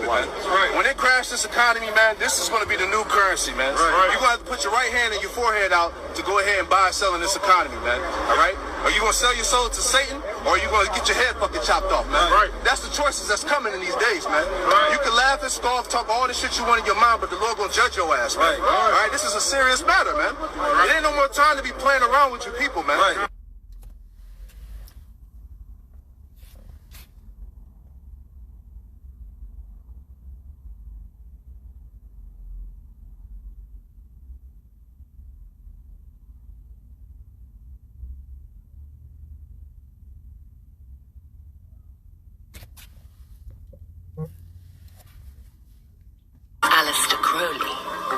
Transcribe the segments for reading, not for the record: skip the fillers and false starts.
stupid, man. When they crash this economy, man, this is going to be the new currency, man. You're going to have to put your right hand and your forehead out to go ahead and buy and sell in this economy, man. All right? Are you going to sell your soul to Satan, or are you going to get your head fucking chopped off, man? That's the choices that's coming in these days, man. You can laugh and scoff, talk all the shit you want in your mind, but the Lord going to judge your ass, man. All right? This is a serious matter, man. It ain't no more time to be playing around with you people, man.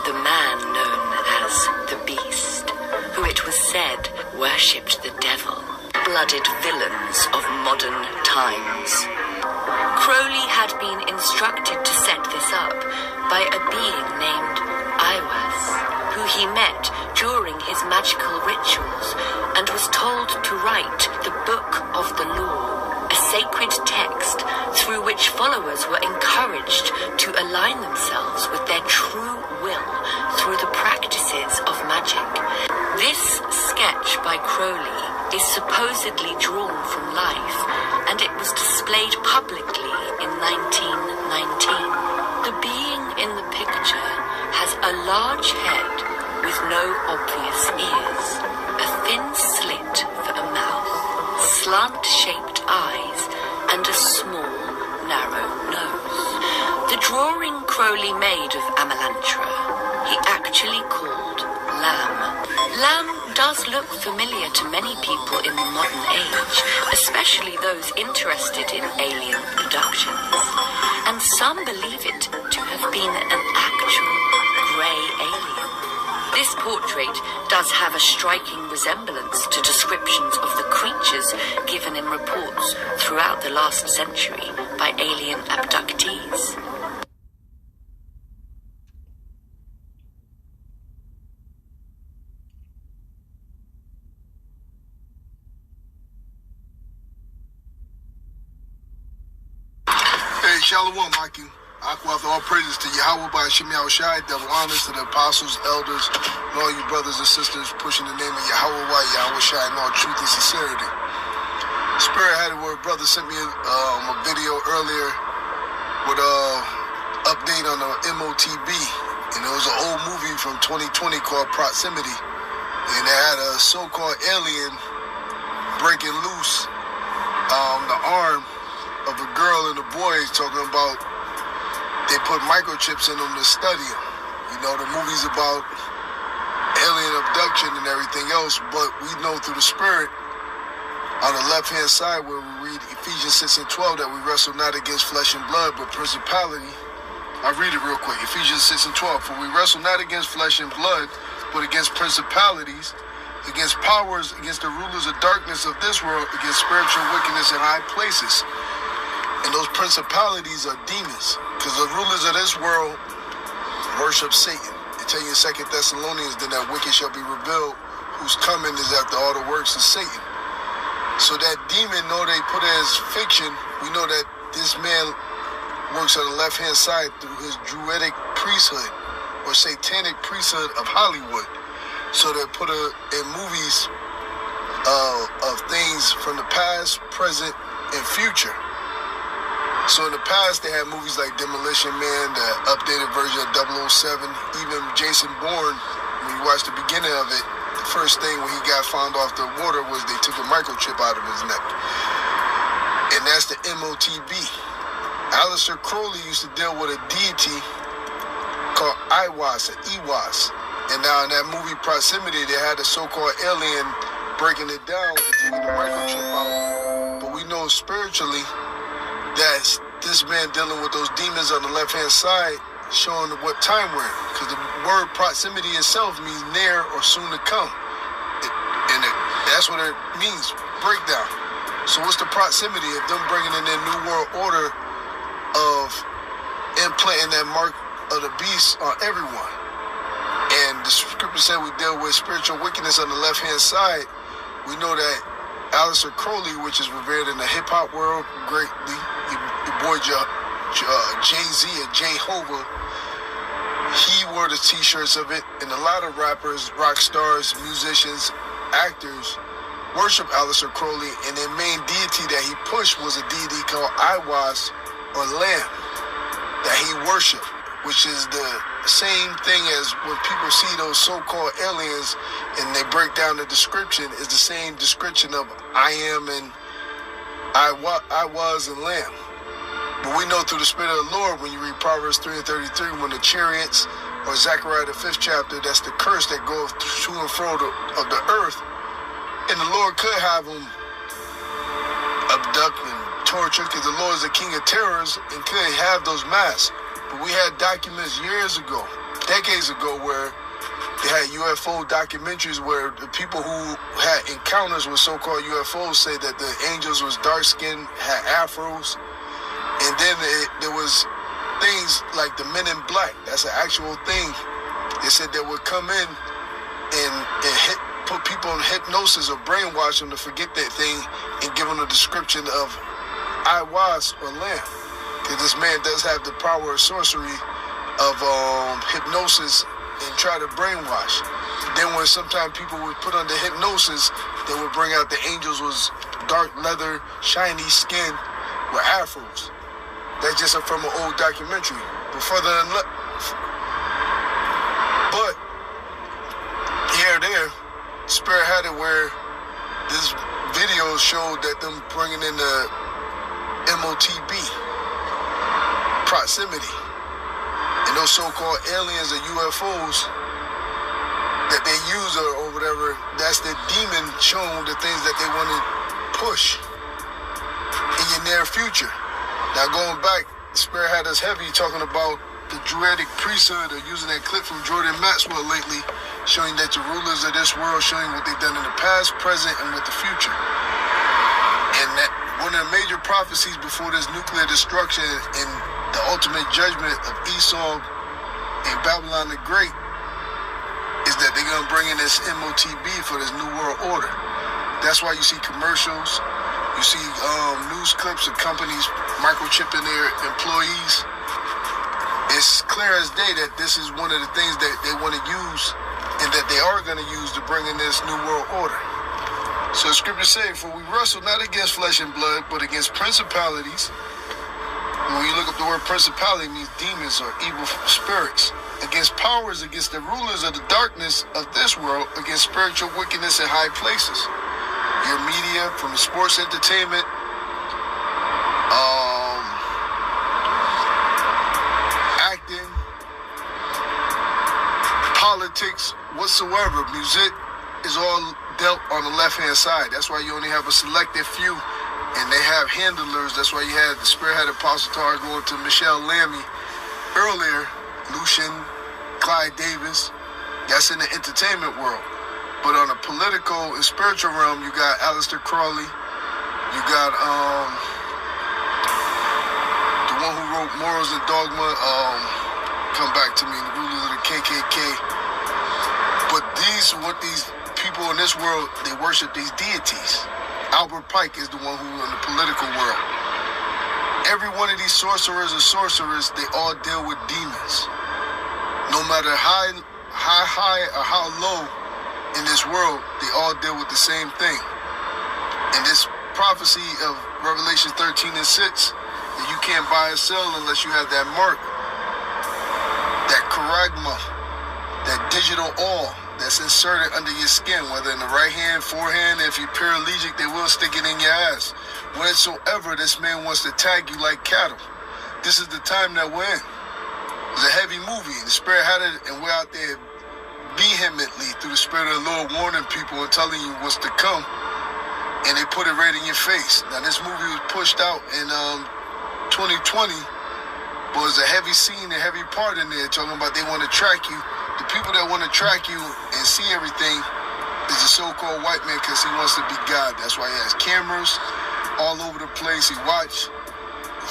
The man known as the Beast, who it was said worshipped the devil, blooded villains of modern times. Crowley had been instructed to set this up by a being named EYES, who he met during his magical rituals and was told to write the Book of the Law, a sacred text through which followers were encouraged to align themselves with their true will through the practices of magic. This sketch by Crowley is supposedly drawn from life, and it was displayed publicly in 1919. The being in the picture has a large head with no obvious ears, a thin slit for a mouth, slant-shaped eyes, and a small, narrow nose. The drawing Crowley made of Amalantra, he actually called Lamb. Lamb does look familiar to many people in the modern age, especially those interested in alien abductions, and some believe it to have been an actual grey alien. This portrait does have a striking resemblance to descriptions of the creatures given in reports throughout the last century by alien abductees. Hey, Shalom, Maki. Aqua, all praises to Yahweh by Shemi Shai, double honors to the apostles, elders, and all you brothers and sisters pushing the name of Yahweh Shai in all truth and sincerity. Spirit had it where a brother sent me a video earlier with a update on the MOTB, and it was an old movie from 2020 called Proximity, and it had a so-called alien breaking loose the arm of a girl and a boy, talking about they put microchips in them to study them. You know, the movie's about alien abduction and everything else, but we know through the spirit on the left-hand side where we read Ephesians 6 and 12 that we wrestle not against flesh and blood, but principality. I'll read it real quick. Ephesians 6 and 12. For we wrestle not against flesh and blood, but against principalities, against powers, against the rulers of darkness of this world, against spiritual wickedness in high places. And those principalities are demons, because the rulers of this world worship Satan. They tell you in 2 Thessalonians, then that wicked shall be revealed, whose coming is after all the works of Satan. So that demon, though they put it as fiction, we know that this man works on the left-hand side through his druidic priesthood, or satanic priesthood of Hollywood. So they put it in movies of things from the past, present, and future. So in the past, they had movies like Demolition Man, the updated version of 007, even Jason Bourne. When you watch the beginning of it, the first thing when he got found off the water was they took a microchip out of his neck. And that's the MOTB. Aleister Crowley used to deal with a deity called EYES, or EYES. And now in that movie Proximity, they had a so-called alien breaking it down and taking the microchip out. But we know spiritually that this man dealing with those demons on the left-hand side, showing what time we're in. Because the word proximity itself means near or soon to come. That's what it means, breakdown. So what's the proximity of them bringing in their new world order of implanting that mark of the beast on everyone? And the scripture said we deal with spiritual wickedness on the left-hand side. We know that Aleister Crowley, which is revered in the hip-hop world greatly, your boy Jay-Z or Jehovah, he wore the t-shirts of it, and a lot of rappers, rock stars, musicians, actors worship Aleister Crowley, and their main deity that he pushed was a deity called Iwas or Lamb that he worshiped, which is the same thing as when people see those so-called aliens and they break down the description, is the same description of I am and I was and Lamb. But we know through the Spirit of the Lord, when you read Proverbs 3 and 33, when the chariots, or Zechariah the 5th chapter, that's the curse that goes to and fro of the earth, and the Lord could have them abduct and torture, because the Lord is the king of terrors and could have those masks. But we had documents years ago, decades ago, where they had UFO documentaries where the people who had encounters with so-called UFOs say that the angels was dark-skinned, had afros, and then there was things like the Men in Black. That's an actual thing. They said they would come in and put people in hypnosis or brainwash them to forget that thing and give them a description of I was or Lamb. Because this man does have the power of sorcery of hypnosis and try to brainwash. Then when sometimes people would put under hypnosis, they would bring out the angels was dark leather, shiny skin with afros. That's just from an old documentary. But further than but here there, Spirit had it where this video showed that them bringing in the MOTB proximity, and those so-called aliens or UFOs that they use or whatever, that's the demon showing the things that they want to push in your near future. Now going back, the Spirit had us heavy talking about the Druidic priesthood, or using that clip from Jordan Maxwell lately, showing that the rulers of this world, showing what they've done in the past, present, and with the future. And that one of the major prophecies before this nuclear destruction and the ultimate judgment of Esau and Babylon the Great is that they're going to bring in this MOTB for this New World Order. That's why you see commercials, you see news clips of companies microchipping their employees. It's clear as day that this is one of the things that they want to use and that they are going to use to bring in this New World Order. So the scripture says, for we wrestle not against flesh and blood, but against principalities. When you look up the word principality, it means demons or evil spirits. Against powers, against the rulers of the darkness of this world, against spiritual wickedness in high places. Your media, from the sports entertainment, acting, politics, whatsoever, music is all dealt on the left-hand side. That's why you only have a selected few, and they have handlers. That's why you had the Spirit had Apostle Tar going to Michelle Lammy earlier, Lucian, Clyde Davis. That's in the entertainment world. But on the political and spiritual realm, you got Aleister Crowley. You got the one who wrote Morals and Dogma, come back to me, the rulers of the KKK. But what these people in this world, they worship these deities. Albert Pike is the one who in the political world. Every one of these sorcerers or sorcerers, they all deal with demons. No matter how high or how low in this world, they all deal with the same thing. And this prophecy of Revelation 13 and 6, that you can't buy or sell unless you have that mark, that charagma, that digital awl that's inserted under your skin, whether in the right hand, forehand. If you're paralytic, they will stick it in your ass. Whatsoever this man wants to tag you like cattle. This is the time that we're in. It's a heavy movie. The Spirit had it, and we're out there vehemently through the Spirit of the Lord warning people and telling you what's to come. And they put it right in your face. Now, this movie was pushed out in 2020, but it's a heavy scene, a heavy part in there, talking about they want to track you. The people that want to track you and see everything is the so-called white man, because he wants to be God. That's why he has cameras all over the place. He watches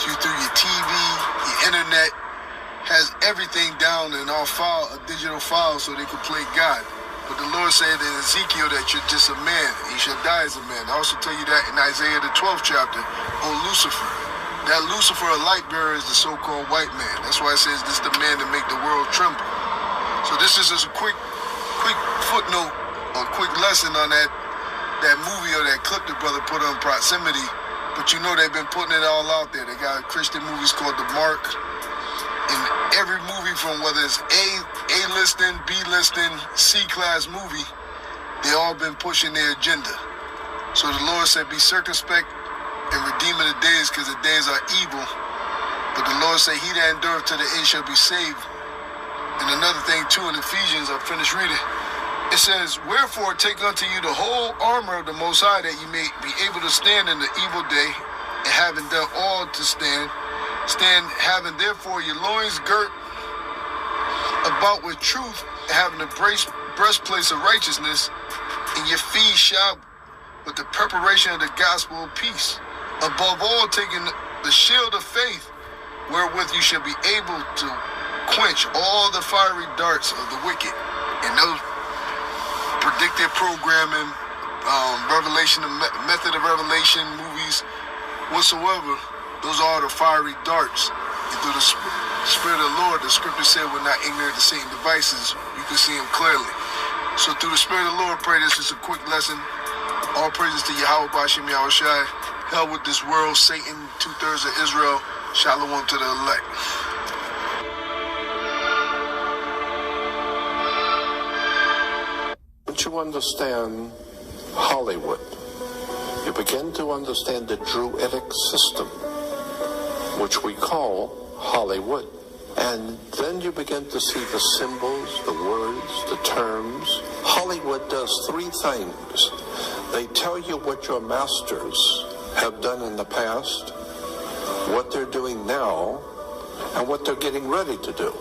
you through your TV, your internet, has everything down in all file, a digital file, so they can play God. But the Lord said in Ezekiel that you're just a man. He shall die as a man. I also tell you that in Isaiah the 12th chapter, O Lucifer, That Lucifer, a light bearer, is the so-called white man. That's why it says this is the man that make the world tremble. So this is just a quick footnote, or quick lesson on that movie or that clip the brother put on proximity. But you know they've been putting it all out there. They got Christian movies called The Mark. And every movie from whether it's A-listing, B-listing, C-class movie, they all been pushing their agenda. So the Lord said, be circumspect and redeeming the days, because the days are evil. But the Lord said, he that endureth to the end shall be saved. And another thing too, in Ephesians, I finished reading, it says, wherefore take unto you the whole armor of the Most High, that you may be able to stand in the evil day, and having done all to stand, having therefore your loins girt about with truth, and having the breastplate of righteousness, and your feet shod with the preparation of the gospel of peace. Above all, taking the shield of faith, wherewith you shall be able to quench all the fiery darts of the wicked. And those predictive programming, revelation, method of revelation, movies, whatsoever, those are the fiery darts. And through the Spirit of the Lord, the scripture said, we're not ignorant to Satan's devices. You can see him clearly. So through the Spirit of the Lord, pray this is a quick lesson. All praises to Yahweh Bashim Yahushai. Hell with this world, Satan, 2/3 of Israel. Shalom to the elect. Once you understand Hollywood, you begin to understand the Druidic system, which we call Hollywood. And then you begin to see the symbols, the words, the terms. Hollywood does three things. They tell you what your masters have done in the past, what they're doing now, and what they're getting ready to do.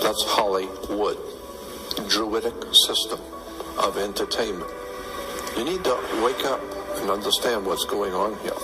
That's Hollywood, Druidic system of entertainment. You need to wake up and understand what's going on here.